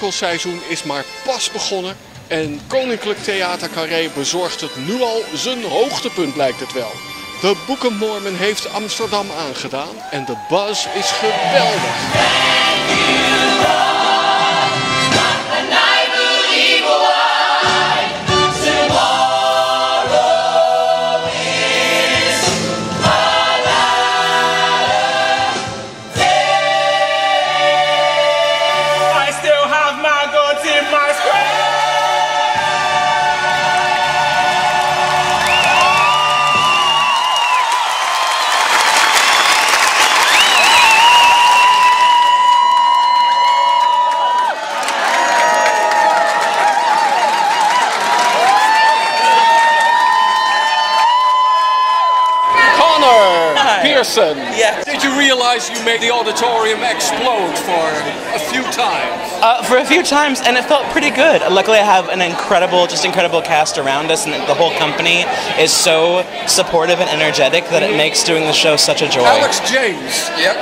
musicalseizoen is maar pas begonnen en Koninklijk Theater Carré bezorgt het nu al zijn hoogtepunt, lijkt het wel. De Book of Mormon heeft Amsterdam aangedaan en de buzz is geweldig. Pearson, yes. Did you realize you made the auditorium explode for a few times? For a few times, and it felt pretty good. Luckily, I have an incredible cast around us, and the whole company is so supportive and energetic that it makes doing the show such a joy. Alex James, Yep.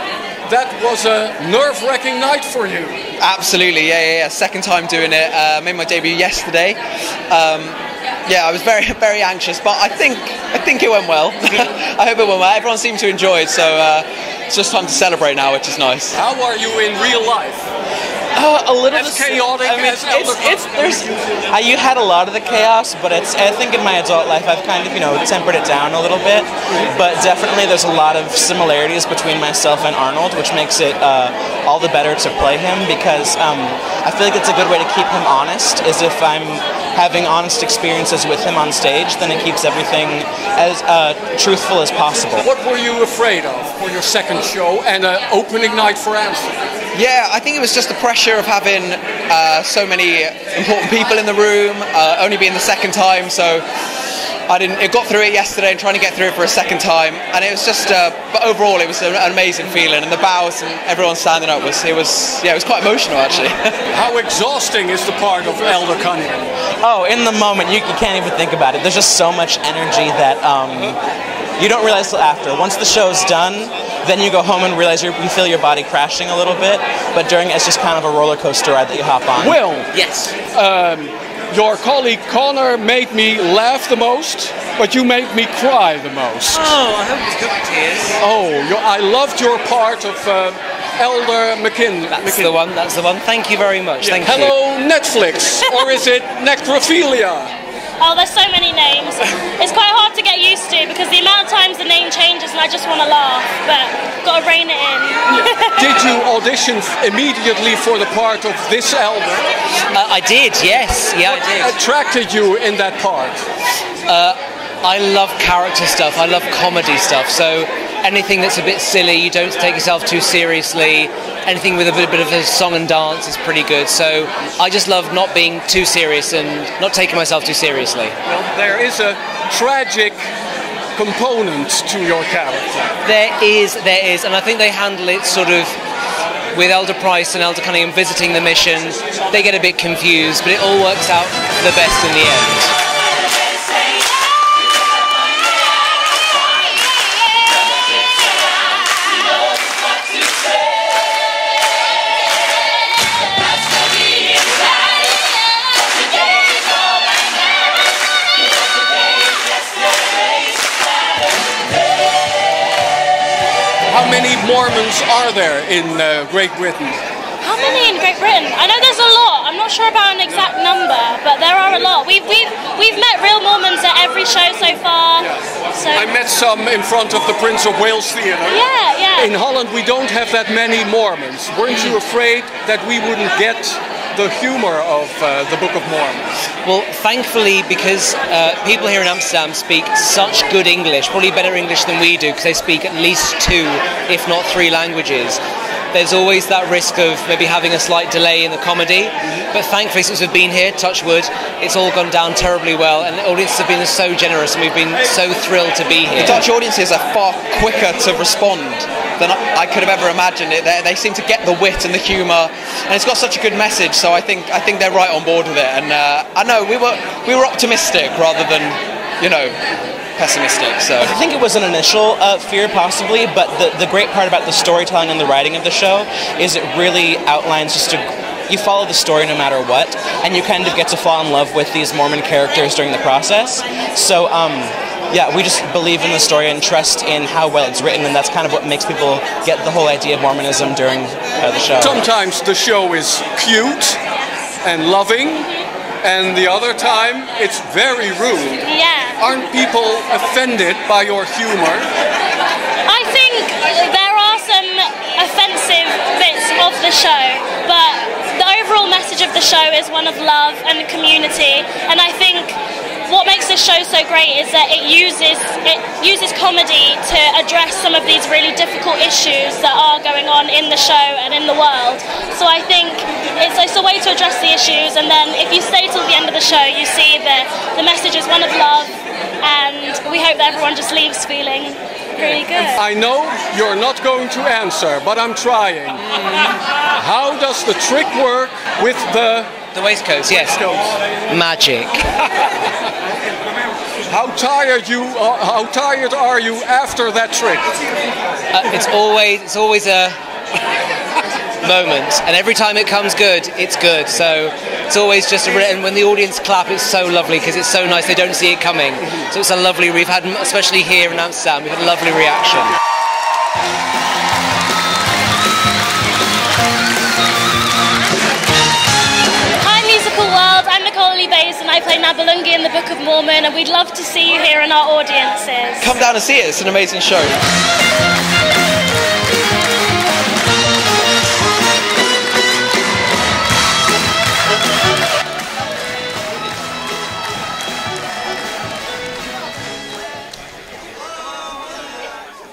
that was a nerve-wracking night for you. Absolutely, yeah. Second time doing it. Made my debut yesterday. I was very anxious, but I think it went well. I hope it went well. Everyone seemed to enjoy it, so it's just time to celebrate now, which is nice. How are you in real life? A little as chaotic as you had a lot of the chaos, but I think in my adult life I've kind of tempered it down a little bit. But definitely there's a lot of similarities between myself and Arnold, which makes it all the better to play him, because I feel like it's a good way to keep him honest. Is if I'm having honest experiences with him on stage, then it keeps everything as truthful as possible. What were you afraid of for your second show and opening night for Amsterdam? Yeah, I think it was just the pressure of having so many important people in the room, only being the second time, so it got through it yesterday and trying to get through it for a second time, and it was just, but overall it was an amazing feeling, and the bows and everyone standing up it was quite emotional actually. How exhausting is the part of Elder Cunningham? Oh, in the moment you can't even think about it. There's just so much energy that you don't realize till after. Once the show's done, then you go home and realize you feel your body crashing a little bit, but during it's just kind of a roller coaster ride that you hop on. Will, yes. Your colleague Connor made me laugh the most, but you made me cry the most. Oh, I hope it's good with tears. Oh, I loved your part of Elder McKin. That's the one. Thank you very much. Yeah. Thank you. Hello, Netflix, or is it Necrophilia? Oh, there's so many names. It's quite hard to get used to because the amount of times the name changes and I just want to laugh, but got to rein it in. Did you audition immediately for the part of this elder? I did, yes. Yeah, I did. What attracted you in that part? I love character stuff. I love comedy stuff. So anything that's a bit silly, you don't take yourself too seriously. Anything with a bit of a song and dance is pretty good. So I just love not being too serious and not taking myself too seriously. Well, there is a tragic component to your character. There is, and I think they handle it sort of with Elder Price and Elder Cunningham visiting the mission. They get a bit confused, but it all works out the best in the end. How many Mormons are there in Great Britain? How many in Great Britain? I know there's a lot. I'm not sure about an exact number, but there are a lot. We've met real Mormons at every show so far. Yeah. So I met some in front of the Prince of Wales Theatre. Yeah. In Holland we don't have that many Mormons. Weren't you afraid that we wouldn't get the humor of the Book of Mormon? Well, thankfully, because people here in Amsterdam speak such good English, probably better English than we do, because they speak at least 2, if not 3 languages. There's always that risk of maybe having a slight delay in the comedy, but thankfully since we've been here, touch wood, it's all gone down terribly well, and the audiences have been so generous, and we've been so thrilled to be here. The Dutch audiences are far quicker to respond than I could have ever imagined it. They seem to get the wit and the humour, and it's got such a good message. So I think they're right on board with it. And I know we were optimistic rather than pessimistic. So I think it was an initial fear, possibly, but the great part about the storytelling and the writing of the show is it really outlines just a you follow the story no matter what, and you kind of get to fall in love with these Mormon characters during the process. So yeah, we just believe in the story and trust in how well it's written, and that's kind of what makes people get the whole idea of Mormonism during the show. Sometimes the show is cute and loving, and the other time it's very rude. Yeah. Aren't people offended by your humor? I think there are some offensive bits of the show, but the overall message of the show is one of love and community, and I think what makes this show so great is that it uses comedy to address some of these really difficult issues that are going on in the show and in the world. So I think it's a way to address the issues, and then if you stay till the end of the show, you see that the message is one of love, and we hope that everyone just leaves feeling really good. I know you're not going to answer, but I'm trying. How does the trick work with the waistcoats? Yes. Magic. How tired are you after that trick? It's always a moment, and every time it comes good, it's good. So it's always just and when the audience clap, it's so lovely because it's so nice. They don't see it coming. So it's a lovely. We've had, especially here in Amsterdam, we've had a lovely reaction. World. I'm Nicole Bays and I play Nabelungi in the Book of Mormon, and we'd love to see you here in our audiences. Come down and see it, it's an amazing show.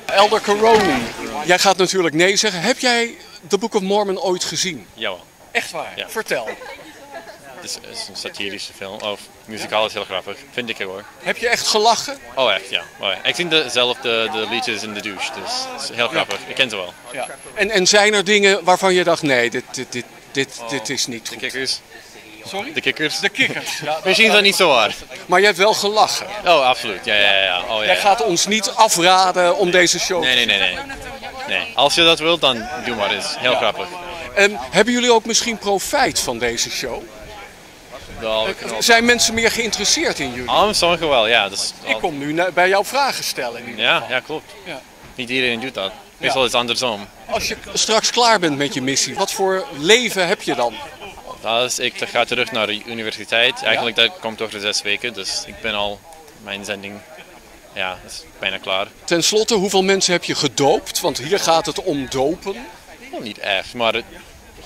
Elder Coroni, jij gaat natuurlijk nee zeggen. Heb jij The Book of Mormon ooit gezien? Jawel. Echt waar? Ja. Vertel. Het is een satirische film, of muzikaal is heel grappig, vind ik hoor. Heb je echt gelachen? Oh echt, ja. Oh, ja. Ik zie zelf de liedjes in de douche, dus het is heel grappig. Ik ken ze wel. Ja. En zijn er dingen waarvan je dacht, nee, dit is niet De goed? kikkers. Sorry? De kikkers. De kikkers. Ja, Misschien is dat niet zo waar. maar je hebt wel gelachen. Oh, absoluut. Ja. Oh, ja. Jij gaat ons niet afraden om deze show te zien. Nee. Als je dat wilt, dan doe maar eens. Heel grappig. Hebben jullie ook misschien profijt van deze show? Wel, Zijn mensen meer geïnteresseerd in jullie? sommigen wel, ja. Dus, Ik kom nu bij jou vragen stellen. Ja, klopt. Ja. Niet iedereen doet dat. Meestal is het andersom. Als je straks klaar bent met je missie, wat voor leven heb je dan? Ik ga terug naar de universiteit. Eigenlijk dat komt over 6 weken, dus ik ben al mijn zending. Ja, dat is bijna klaar. Ten slotte, hoeveel mensen heb je gedoopt? Want hier gaat het om dopen. Oh, niet echt, maar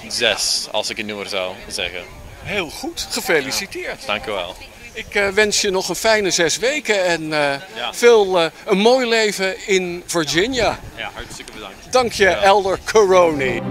6 als ik het nummer zou zeggen. Heel goed, gefeliciteerd. Dank u wel. Ik wens je nog een fijne 6 weken en een mooi leven in Virginia. Ja, hartstikke bedankt. Dank je, Elder Coroni.